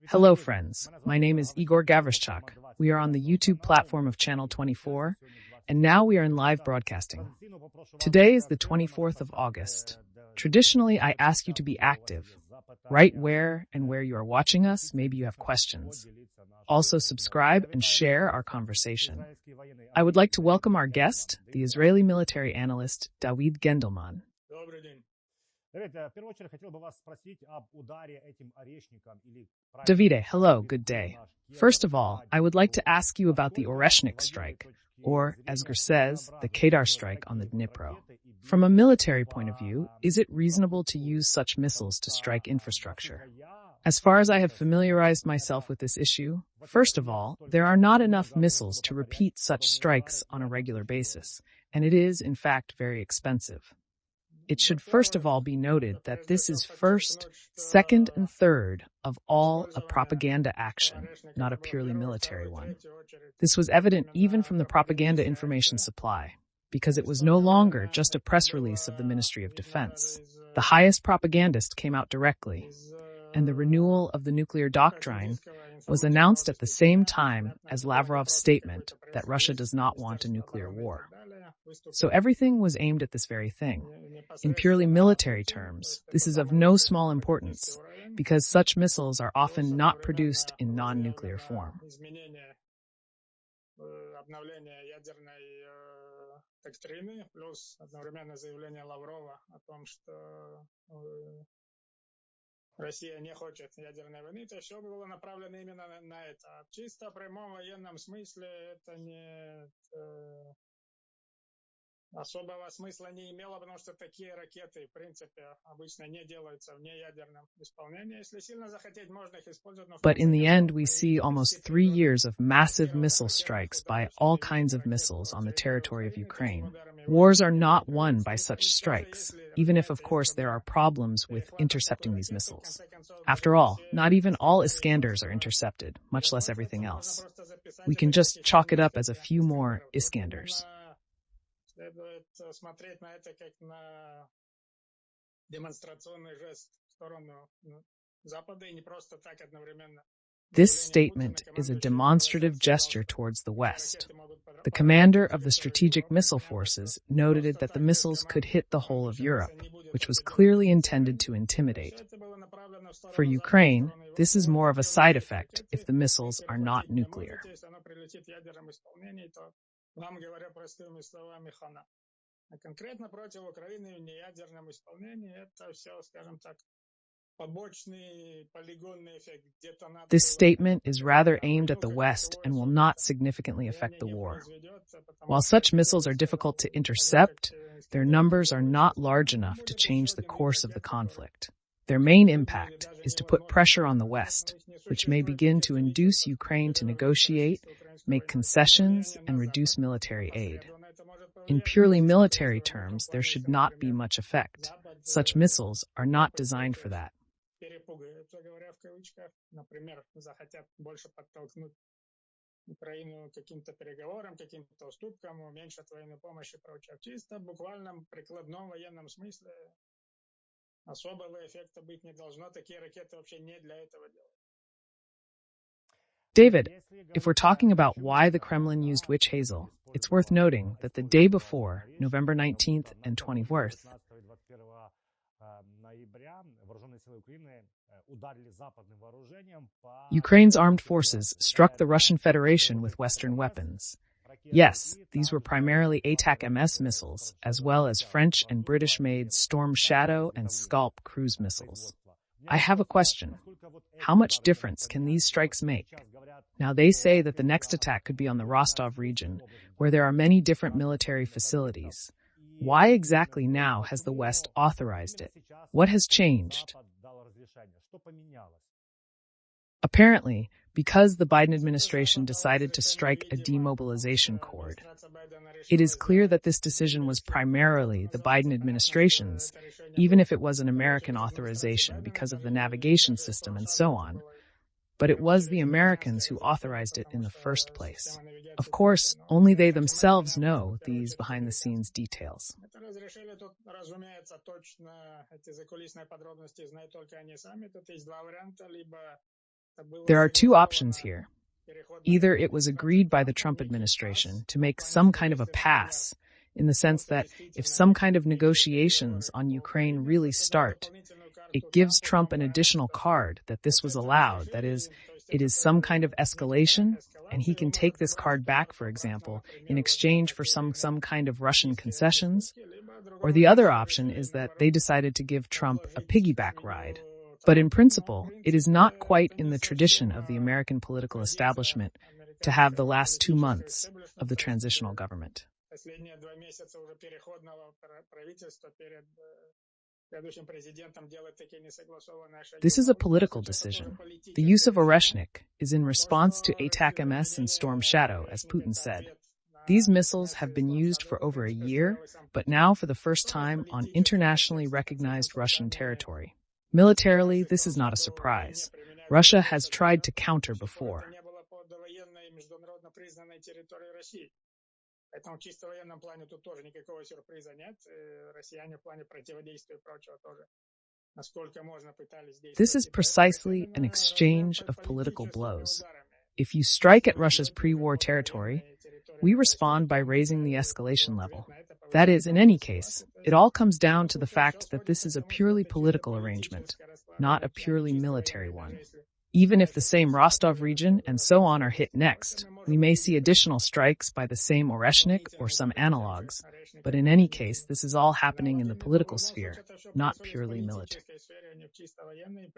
Hello, friends. My name is Ihor Havryshchak. We are on the YouTube platform of Channel 24, and now we are in live broadcasting. Today is the 24th of August. Traditionally, I ask you to be active. Write where you are watching us. Maybe you have questions. Also, subscribe and share our conversation. I would like to welcome our guest, the Israeli military analyst David Gendelman. Davide, hello, good day. First of all, I would like to ask you about the Oreshnik strike, or, as Ger says, the Kedar strike on the Dnipro. From a military point of view, is it reasonable to use such missiles to strike infrastructure? As far as I have familiarized myself with this issue, first of all, there are not enough missiles to repeat such strikes on a regular basis, and it is, in fact, very expensive. It should first of all be noted that this is first, second, and third of all a propaganda action, not a purely military one. This was evident even from the propaganda information supply, because it was no longer just a press release of the Ministry of Defense. The highest propagandist came out directly, and the renewal of the nuclear doctrine was announced at the same time as Lavrov's statement that Russia does not want a nuclear war. So everything was aimed at this very thing. In purely military terms, this is of no small importance, because such missiles are often not produced in non-nuclear form. Россия не хочет ядерной войны, то все было направлено именно на это. А в чисто прямом военном смысле это не особого смысла не имело, потому что такие ракеты, в принципе, обычно не делаются в неядерном исполнении. Если сильно захотеть, можно их использовать. But in the end, we see almost 3 years of massive missile strikes by all kinds of missiles on the territory of Ukraine. Wars are not won by such strikes, even if, of course, there are problems with intercepting these missiles. After all, not even all Iskanders are intercepted, much less everything else. We can just chalk it up as a few more Iskanders. Следует смотреть на это как на демонстрационный жест в сторону Запада и не просто так одновременно. This statement is a demonstrative gesture towards the West. The commander of the strategic missile forces noted that the missiles could hit the whole of Europe, which was clearly intended to intimidate. For Ukraine, this is more of a side effect if the missiles are not nuclear. Вам говоря простыми словами, хана. А конкретно против Украины в неядерном исполнении это все, скажем так, побочный полигонный эффект. This statement is rather aimed at the West and will not significantly affect the war. While such missiles are difficult to intercept, their numbers are not large enough to change the course of the conflict. Their main impact is to put pressure on the West, which may begin to induce Ukraine to negotiate, make concessions, and reduce military aid. In purely military terms, there should not be much effect. Such missiles are not designed for that. Украину каким-то переговорам, каким-то уступкам, уменьшат военную помощь и прочее. В чисто буквальном прикладном военном смысле особого эффекта быть не должно. Такие ракеты вообще не для этого делают. David, if we're talking about why the Kremlin used witch hazel, it's worth noting that the day before, November 19th and 24th, Ukraine's armed forces struck the Russian Federation with Western weapons. Yes, these were primarily ATACMS missiles, as well as French and British-made Storm Shadow and Scalp cruise missiles. I have a question. How much difference can these strikes make? Now, they say that the next attack could be on the Rostov region, where there are many different military facilities. Why exactly now has the West authorized it? What has changed? Apparently, because the Biden administration decided to strike a demobilization chord. It is clear that this decision was primarily the Biden administration's, even if it was an American authorization because of the navigation system and so on. But it was the Americans who authorized it in the first place. Of course, only they themselves know these behind-the-scenes details. There are two options here. Either it was agreed by the Trump administration to make some kind of a pass, in the sense that if some kind of negotiations on Ukraine really start, it gives Trump an additional card that this was allowed. That is, it is some kind of escalation, and he can take this card back, for example, in exchange for some kind of Russian concessions. Or the other option is that they decided to give Trump a piggyback ride. But in principle, it is not quite in the tradition of the American political establishment to have the last 2 months of the transitional government. This is a political decision. The use of Oreshnik is in response to ATACMS and Storm Shadow, as Putin said. These missiles have been used for over a year, but now for the first time on internationally recognized Russian territory. Militarily, this is not a surprise. Russia has tried to counter before. This is precisely an exchange of political blows. If you strike at Russia's pre-war territory, we respond by raising the escalation level. That is, in any case, it all comes down to the fact that this is a purely political arrangement, not a purely military one. Even if the same Rostov region and so on are hit next, we may see additional strikes by the same Oreshnik or some analogs, but in any case, this is all happening in the political sphere, not purely military.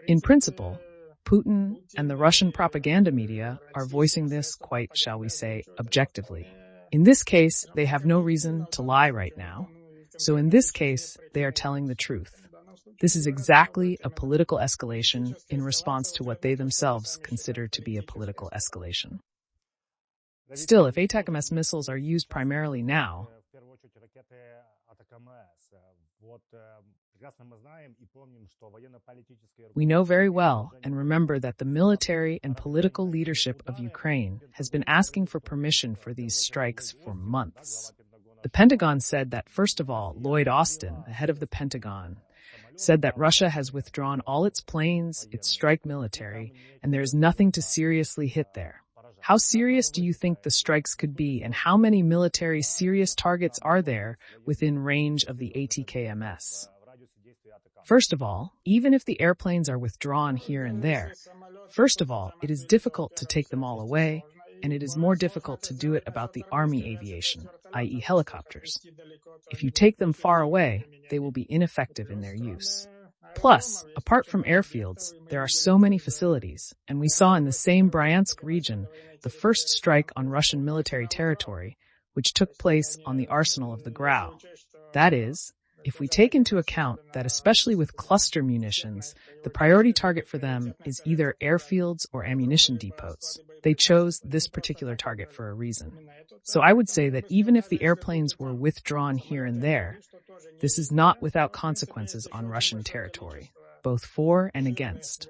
In principle, Putin and the Russian propaganda media are voicing this quite, shall we say, objectively. In this case, they have no reason to lie right now. So in this case, they are telling the truth. This is exactly a political escalation in response to what they themselves consider to be a political escalation. Still, if ATACMS missiles are used primarily now, we know very well and remember that the military and political leadership of Ukraine has been asking for permission for these strikes for months. The Pentagon said that, first of all, Lloyd Austin, the head of the Pentagon, said that Russia has withdrawn all its planes, its strike military, and there is nothing to seriously hit there. How serious do you think the strikes could be, and how many military serious targets are there within range of the ATACMS? First of all, even if the airplanes are withdrawn here and there, first of all, it is difficult to take them all away, and it is more difficult to do it about the army aviation, i.e. helicopters. If you take them far away, they will be ineffective in their use. Plus, apart from airfields, there are so many facilities, and we saw in the same Bryansk region the first strike on Russian military territory, which took place on the arsenal of the Grau. That is, if we take into account that especially with cluster munitions, the priority target for them is either airfields or ammunition depots. They chose this particular target for a reason. So I would say that even if the airplanes were withdrawn here and there, this is not without consequences on Russian territory, both for and against.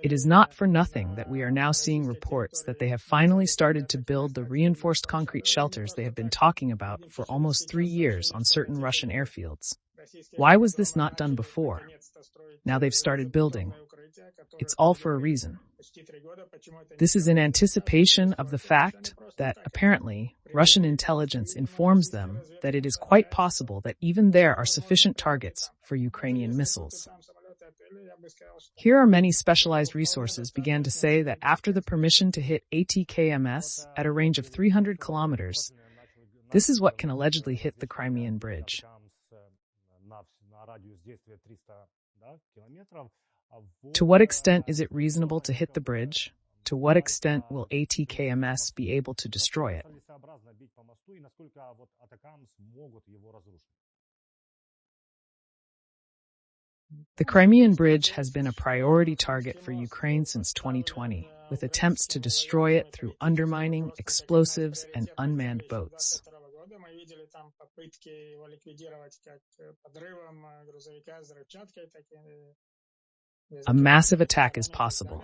It is not for nothing that we are now seeing reports that they have finally started to build the reinforced concrete shelters they have been talking about for almost 3 years on certain Russian airfields. Why was this not done before? Now they've started building. It's all for a reason. This is in anticipation of the fact that, apparently, Russian intelligence informs them that it is quite possible that even there are sufficient targets for Ukrainian missiles. Here are many specialized resources began to say that after the permission to hit ATACMS at a range of 300 kilometers, this is what can allegedly hit the Crimean bridge. To what extent is it reasonable to hit the bridge? To what extent will ATACMS be able to destroy it? The Crimean bridge has been a priority target for Ukraine since 2020, with attempts to destroy it through undermining, explosives, and unmanned boats. A massive attack is possible.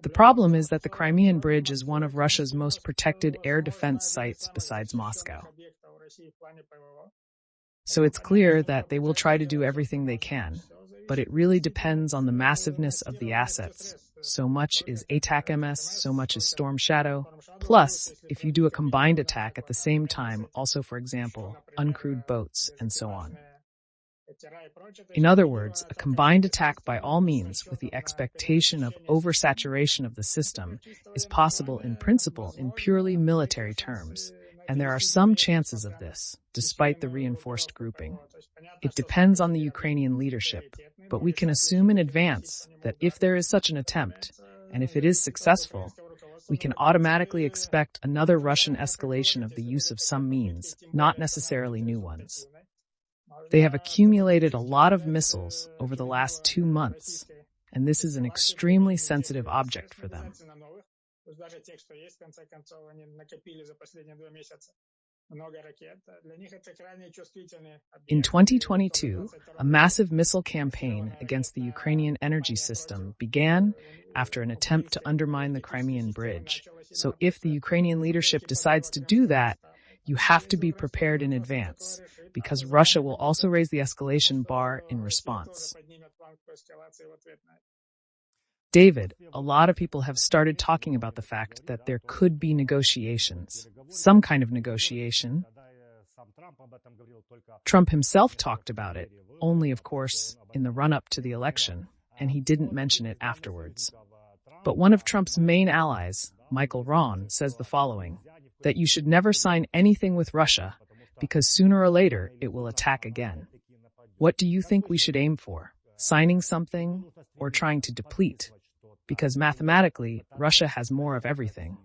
The problem is that the Crimean bridge is one of Russia's most protected air defense sites besides Moscow. So it's clear that they will try to do everything they can. but it really depends on the massiveness of the assets. So much is ATACMS, so much is Storm Shadow. Plus, if you do a combined attack at the same time, also, for example, uncrewed boats and so on. In other words, a combined attack by all means with the expectation of oversaturation of the system is possible in principle in purely military terms, and there are some chances of this, despite the reinforced grouping. It depends on the Ukrainian leadership, but we can assume in advance that if there is such an attempt, and if it is successful, we can automatically expect another Russian escalation of the use of some means, not necessarily new ones. They have accumulated a lot of missiles over the last 2 months, and this is an extremely sensitive object for them. In 2022, a massive missile campaign against the Ukrainian energy system began after an attempt to undermine the Crimean bridge. So if the Ukrainian leadership decides to do that, you have to be prepared in advance, because Russia will also raise the escalation bar in response. David, a lot of people have started talking about the fact that there could be negotiations, some kind of negotiation. Trump himself talked about it, only, of course, in the run-up to the election, and he didn't mention it afterwards. But one of Trump's main allies, Michael Rohn, says the following, that you should never sign anything with Russia, because sooner or later it will attack again. What do you think we should aim for? Signing something or trying to deplete? Because mathematically, Russia has more of everything.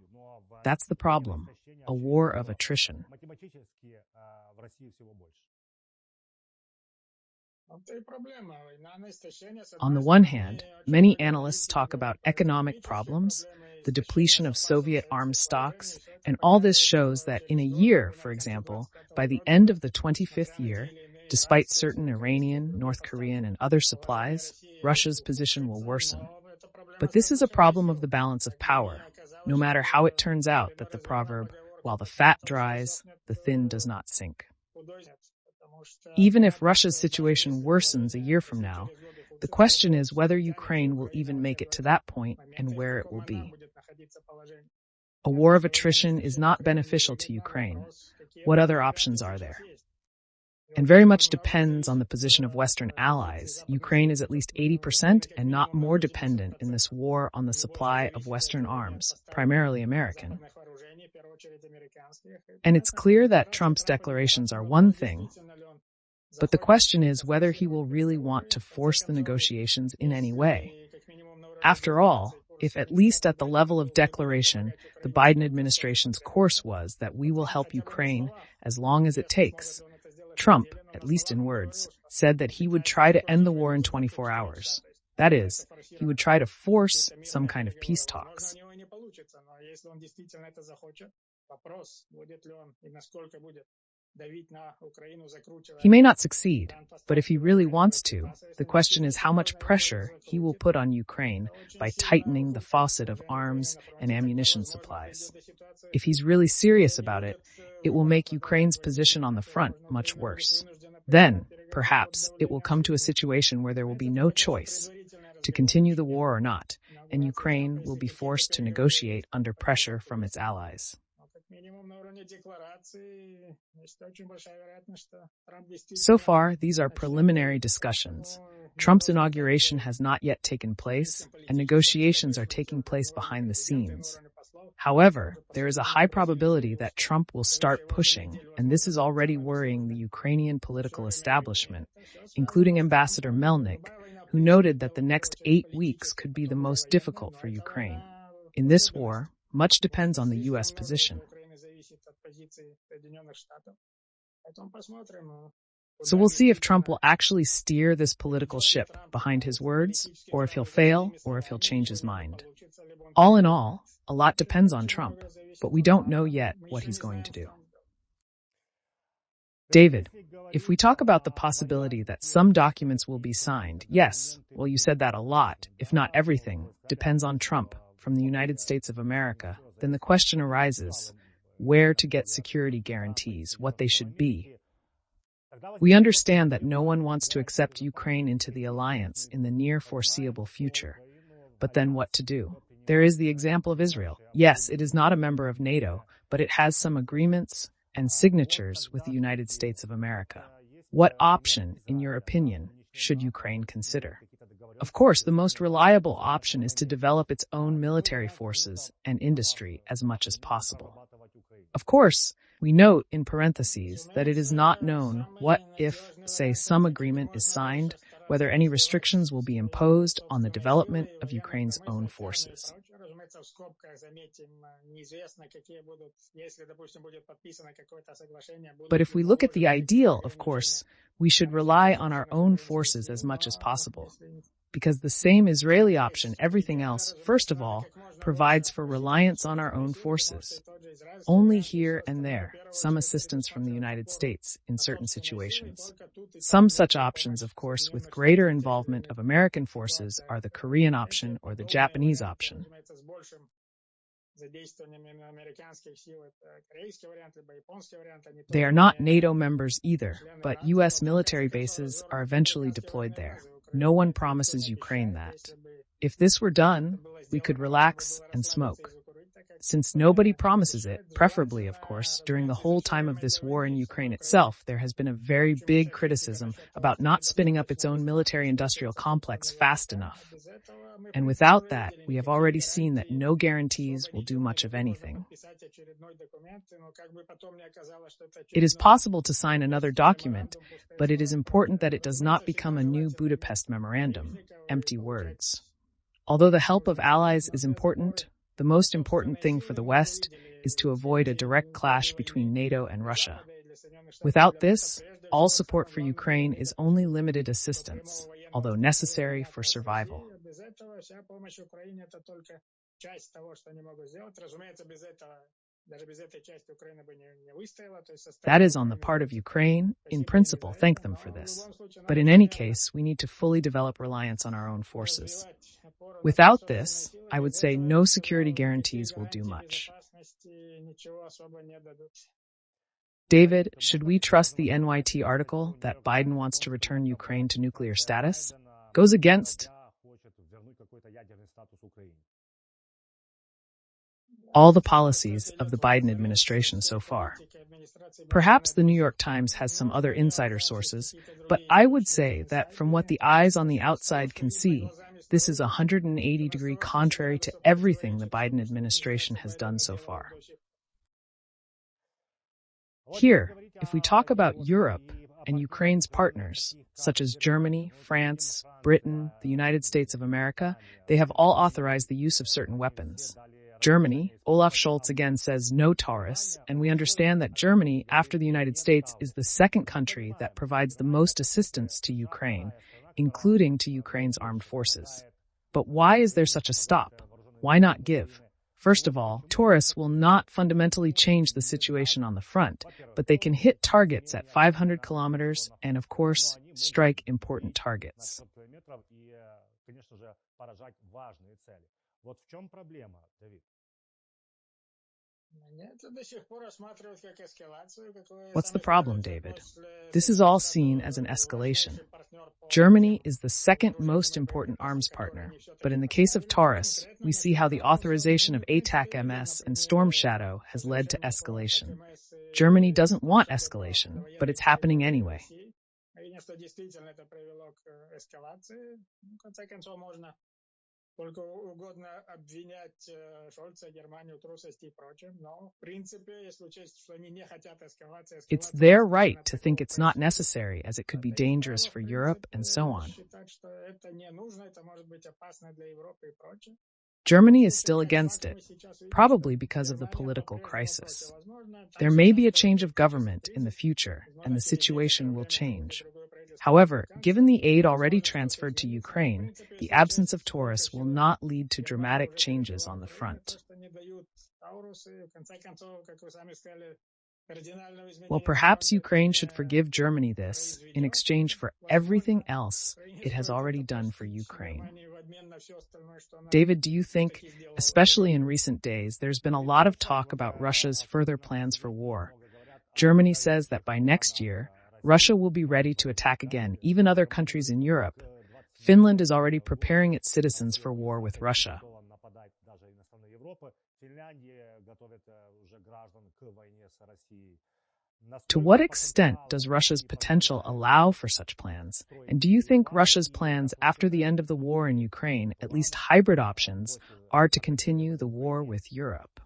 That's the problem, a war of attrition. On the one hand, many analysts talk about economic problems, the depletion of Soviet arms stocks, and all this shows that in a year, for example, by the end of the 25th year, despite certain Iranian, North Korean, and other supplies, Russia's position will worsen. But this is a problem of the balance of power, no matter how it turns out that the proverb, while the fat dries, the thin does not sink. Even if Russia's situation worsens a year from now, the question is whether Ukraine will even make it to that point and where it will be. A war of attrition is not beneficial to Ukraine. What other options are there? And very much depends on the position of Western allies. Ukraine is at least 80% and not more dependent in this war on the supply of Western arms, primarily American. And it's clear that Trump's declarations are one thing, but the question is whether he will really want to force the negotiations in any way. After all, if at least at the level of declaration, the Biden administration's course was that we will help Ukraine as long as it takes, Trump, at least in words, said that he would try to end the war in 24 hours. That is, he would try to force some kind of peace talks. He may not succeed, but if he really wants to, the question is how much pressure he will put on Ukraine by tightening the faucet of arms and ammunition supplies. If he's really serious about it, it will make Ukraine's position on the front much worse. Then, perhaps, it will come to a situation where there will be no choice to continue the war or not, and Ukraine will be forced to negotiate under pressure from its allies. So far, these are preliminary discussions. Trump's inauguration has not yet taken place, and negotiations are taking place behind the scenes. However, there is a high probability that Trump will start pushing, and this is already worrying the Ukrainian political establishment, including Ambassador Melnik, who noted that the next 8 weeks could be the most difficult for Ukraine. In this war, much depends on the U.S. position. So we'll see if Trump will actually steer this political ship behind his words, or if he'll fail, or if he'll change his mind. All in all, a lot depends on Trump, but we don't know yet what he's going to do. David, if we talk about the possibility that some documents will be signed, yes, well, you said that a lot, if not everything, depends on Trump from the United States of America, then the question arises, where to get security guarantees, what they should be. We understand that no one wants to accept Ukraine into the alliance in the near foreseeable future. But then what to do? There is the example of Israel. Yes, it is not a member of NATO, but it has some agreements and signatures with the United States of America. What option, in your opinion, should Ukraine consider? Of course, the most reliable option is to develop its own military forces and industry as much as possible. Of course, we note in parentheses that it is not known what if, say, some agreement is signed, whether any restrictions will be imposed on the development of Ukraine's own forces. But if we look at the ideal, of course, we should rely on our own forces as much as possible. Because the same Israeli option, everything else, first of all, provides for reliance on our own forces. Only here and there, some assistance from the United States in certain situations. Some such options, of course, with greater involvement of American forces are the Korean option or the Japanese option. They are not NATO members either, but U.S. military bases are eventually deployed there. No one promises Ukraine that. If this were done, we could relax and smoke. Since nobody promises it, preferably, of course, during the whole time of this war in Ukraine itself, there has been a very big criticism about not spinning up its own military-industrial complex fast enough. And without that, we have already seen that no guarantees will do much of anything. It is possible to sign another document, but it is important that it does not become a new Budapest memorandum, empty words. Although the help of allies is important, the most important thing for the West is to avoid a direct clash between NATO and Russia. Without this, all support for Ukraine is only limited assistance, although necessary for survival. That is on the part of Ukraine. In principle, thank them for this. But in any case, we need to fully develop reliance on our own forces. Without this, I would say no security guarantees will do much. David, should we trust the NYT article that Biden wants to return Ukraine to nuclear status? Goes against all the policies of the Biden administration so far. Perhaps the New York Times has some other insider sources, but I would say that from what the eyes on the outside can see, this is 180-degree contrary to everything the Biden administration has done so far. Here, if we talk about Europe and Ukraine's partners, such as Germany, France, Britain, the United States of America, they have all authorized the use of certain weapons. Germany, Olaf Scholz again says no TAURUS, and we understand that Germany, after the United States, is the second country that provides the most assistance to Ukraine, including to Ukraine's armed forces. But why is there such a stop? Why not give? First of all, TAURUS will not fundamentally change the situation on the front, but they can hit targets at 500 kilometers and, of course, strike important targets. What's the problem, David? This is all seen as an escalation. Germany is the second most important arms partner, but in the case of TAURUS, we see how the authorization of ATACMS and Storm Shadow has led to escalation. Germany doesn't want escalation, but it's happening anyway. It's their right to think it's not necessary, as it could be dangerous for Europe and so on. Germany is still against it, probably because of the political crisis. There may be a change of government in the future, and the situation will change. However, given the aid already transferred to Ukraine, the absence of TAURUS will not lead to dramatic changes on the front. Well, perhaps Ukraine should forgive Germany this in exchange for everything else it has already done for Ukraine. David, do you think, especially in recent days, there's been a lot of talk about Russia's further plans for war? Germany says that by next year, Russia will be ready to attack again, even other countries in Europe. Finland is already preparing its citizens for war with Russia. To what extent does Russia's potential allow for such plans? And do you think Russia's plans after the end of the war in Ukraine, at least hybrid options, are to continue the war with Europe?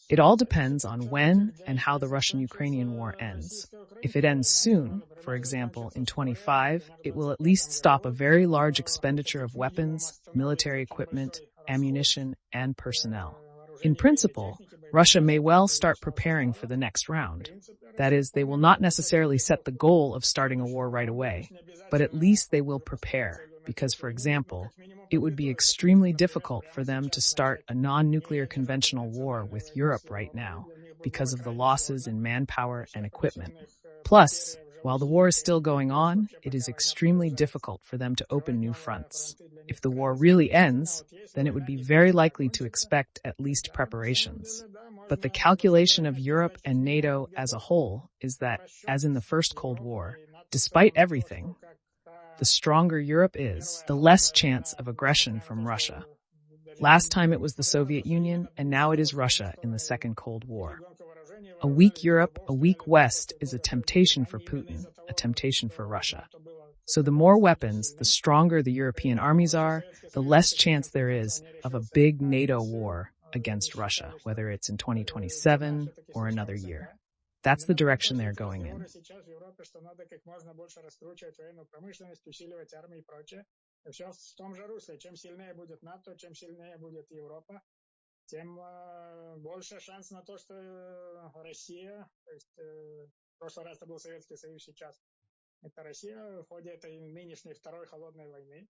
It all depends on when and how the Russian-Ukrainian war ends. If it ends soon, for example, in 25, it will at least stop a very large expenditure of weapons, military equipment, ammunition, and personnel. In principle, Russia may well start preparing for the next round. That is, they will not necessarily set the goal of starting a war right away, but at least they will prepare, because, for example, it would be extremely difficult for them to start a non-nuclear conventional war with Europe right now, because of the losses in manpower and equipment. Plus, while the war is still going on, it is extremely difficult for them to open new fronts. If the war really ends, then it would be very likely to expect at least preparations. But the calculation of Europe and NATO as a whole is that, as in the First Cold War, despite everything, the stronger Europe is, the less chance of aggression from Russia. Last time it was the Soviet Union, and now it is Russia in the Second Cold War. A weak Europe, a weak West is a temptation for Putin, a temptation for Russia. So the more weapons, the stronger the European armies are, the less chance there is of a big NATO war against Russia, whether it's in 2027 or another year. That's the direction they're going in. Тем больше шанс на то, что Россия, то есть в прошлый раз это был Советский Союз, сейчас это Россия в ходе этой нынешней второй холодной войны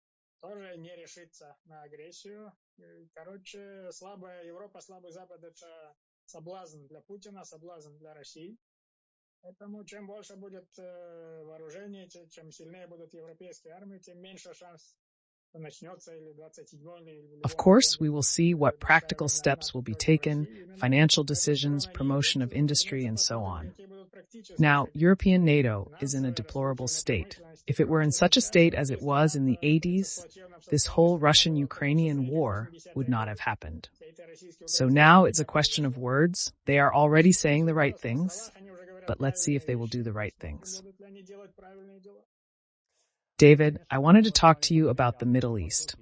тоже не решится на агрессию. Короче, слабая Европа, слабый Запад — это соблазн для Путина, соблазн для России. Поэтому чем больше будет вооружений, чем сильнее будут европейские армии, тем меньше шанс. Of course, we will see what practical steps will be taken, financial decisions, promotion of industry, and so on. Now, European NATO is in a deplorable state. If it were in such a state as it was in the 80s, this whole Russian-Ukrainian war would not have happened. So now it's a question of words. They are already saying the right things, but let's see if they will do the right things. David, I wanted to talk to you about the Middle East.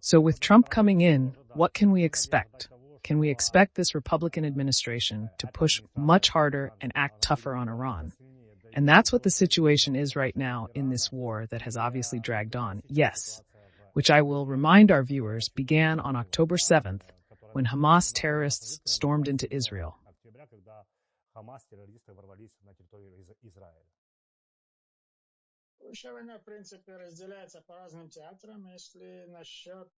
So with Trump coming in, what can we expect? Can we expect this Republican administration to push much harder and act tougher on Iran? And that's what the situation is right now in this war that has obviously dragged on, yes, which I will remind our viewers began on October 7th when Hamas terrorists stormed into Israel.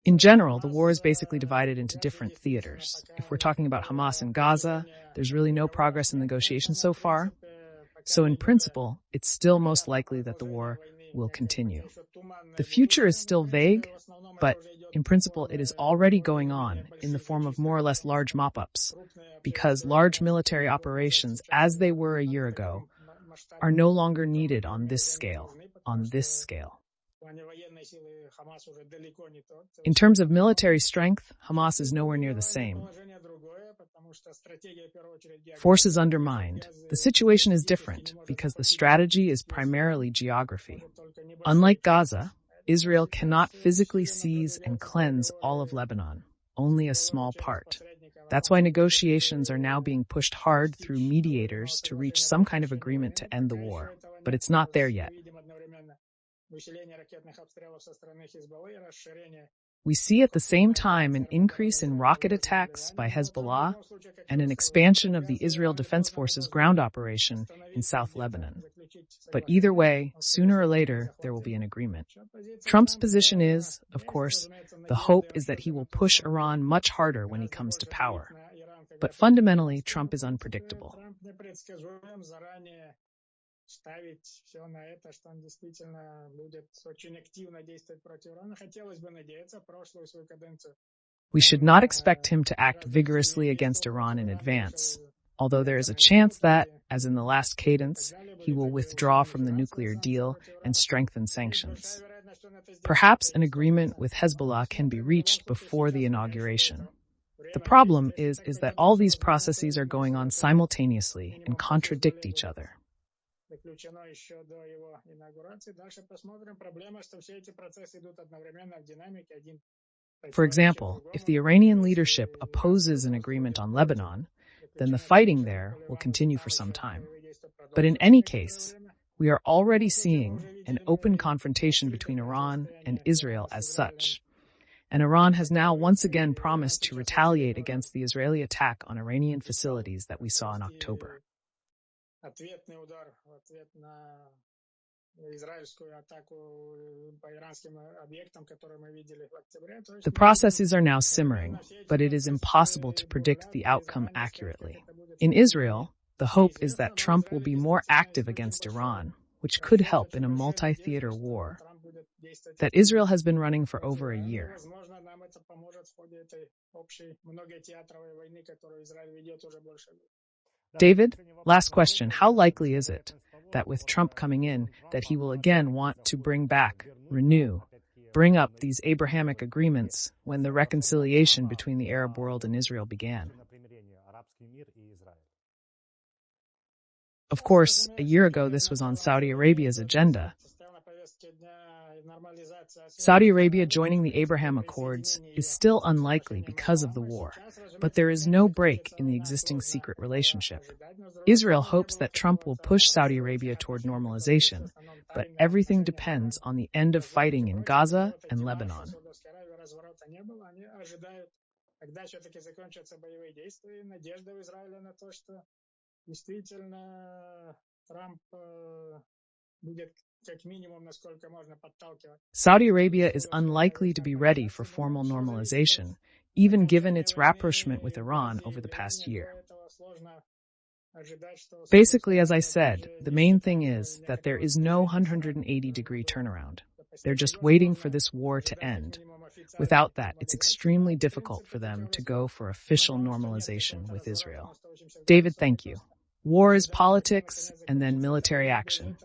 In general, the war is basically divided into different theaters. If we're talking about Hamas and Gaza, there's really no progress in negotiations so far. So in principle, it's still most likely that the war will continue. The future is still vague, but in principle, it is already going on in the form of more or less large mop-ups, because large military operations, as they were a year ago, are no longer needed on this scale. In terms of military strength, Hamas is nowhere near the same. Forces undermined. The situation is different because the strategy is primarily geography. Unlike Gaza, Israel cannot physically seize and cleanse all of Lebanon, only a small part. That's why negotiations are now being pushed hard through mediators to reach some kind of agreement to end the war. But it's not there yet. We see at the same time an increase in rocket attacks by Hezbollah and an expansion of the Israel Defense Forces ground operation in South Lebanon. But either way, sooner or later, there will be an agreement. Trump's position is, of course, the hope is that he will push Iran much harder when he comes to power. But fundamentally, Trump is unpredictable. Ставить все на это, что он действительно будет очень активно действовать против Ирана. Хотелось бы надеяться, прошлую свою каденцию We should not expect him to act vigorously against Iran in advance, although there is a chance that, as in the last cadence, he will withdraw from the nuclear deal and strengthen sanctions. Perhaps an agreement with Hezbollah can be reached before the inauguration. The problem is that all these processes are going on simultaneously and contradict each other. For example, if the Iranian leadership opposes an agreement on Lebanon, then the fighting there will continue for some time. But in any case, we are already seeing an open confrontation between Iran and Israel as such. And Iran has now once again promised to retaliate against the Israeli attack on Iranian facilities that we saw in October. The processes are now simmering, but it is impossible to predict the outcome accurately. In Israel, the hope is that Trump will be more active against Iran, which could help in a multi-theater war that Israel has been running for over a year. David, last question. How likely is it that with Trump coming in, that he will again want to bring up these Abrahamic agreements when the reconciliation between the Arab world and Israel began? Of course, a year ago this was on Saudi Arabia's agenda. Saudi Arabia joining the Abraham Accords is still unlikely because of the war, but there is no break in the existing secret relationship. Israel hopes that Trump will push Saudi Arabia toward normalization, but everything depends on the end of fighting in Gaza and Lebanon. Saudi Arabia is unlikely to be ready for formal normalization, even given its rapprochement with Iran over the past year. Basically, as I said, the main thing is that there is no 180-degree turnaround. They're just waiting for this war to end. Without that, it's extremely difficult for them to go for official normalization with Israel. David, thank you. War is politics and then military action.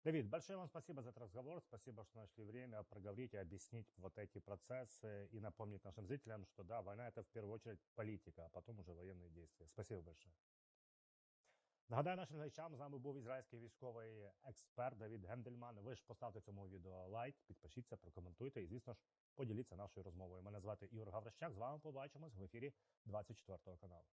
Давид, большое вам спасибо за этот разговор, спасибо, что нашли время проговорить и объяснить вот эти процессы и напомнить нашим зрителям, что да, война это в первую очередь политика, а потом уже военные действия. Спасибо большое. Нагадаю нашим глядачам, з нами був ізраїльський військовий експерт Давид Гендельман. Ви ж поставте цьому відео лайк, підпишіться, прокоментуйте і, звісно ж, поділіться нашою розмовою. Мене звати Ihor Havryshchak, з вами побачимось в ефірі 24 каналу.